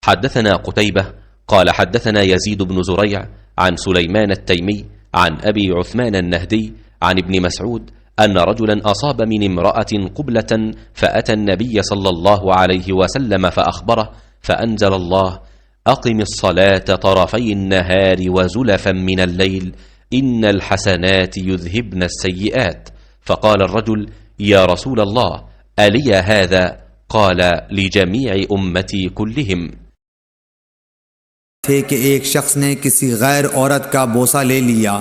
حدثنا قتيبة قال حدثنا يزيد بن زريع عن سليمان التيمي عن أبي عثمان النهدي عن ابن مسعود أن رجلا أصاب من امرأة قبلة فأتى النبي صلى الله عليه وسلم فأخبره فأنزل الله: أقم الصلاة طرفي النهار وزلفا من الليل إن الحسنات يذهبن السيئات. فقال الرجل: يا رسول الله، ألي هذا؟ قال: لجميع أمتي كلهم. थे कि एक शख्स ने किसी गैर औरत का बोसा ले लिया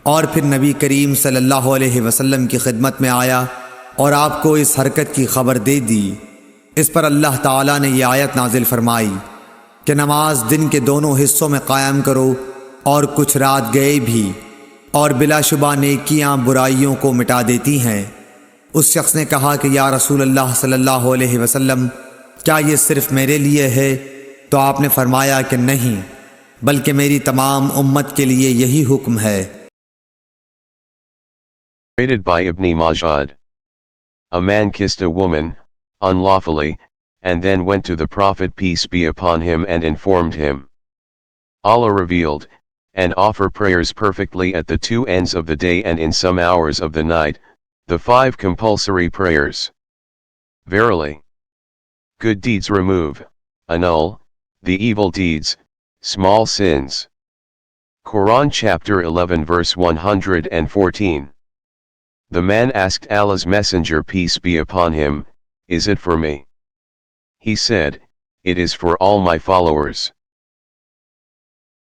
और फिर नबी करीम सल्लल्लाहु अलैहि वसल्लम की खिदमत में आया और आपको इस हरकत की खबर दे दी। इस पर अल्लाह ताला ने यह आयत नाजिल फरमाई कि नमाज दिन के दोनों हिस्सों में कायम करो और कुछ रात गए भी, और बिलाशुबा नेकियां बुराइयों को मिटा देती हैं। उस शख्स ने कहा कि या रसूल अल्लाह सल्लल्लाहु अलैहि वसल्लम, क्या ये सिर्फ मेरे लिए है? तो आपने फरमाया कि नहीं, बल्कि मेरी तमाम उम्मत के लिए यही हुक्म है। Rated by Ibn Majid. A man kissed a woman, unlawfully, and then went to the Prophet peace be upon him and informed him. Allah revealed, and offer prayers perfectly at the two ends of the day and in some hours of the night, the 5 compulsory prayers. Verily, good deeds remove, annul, the evil deeds, small sins. Quran chapter 11 verse 114. The man asked Allah's Messenger peace be upon him, is it for me? He said, it is for all my followers.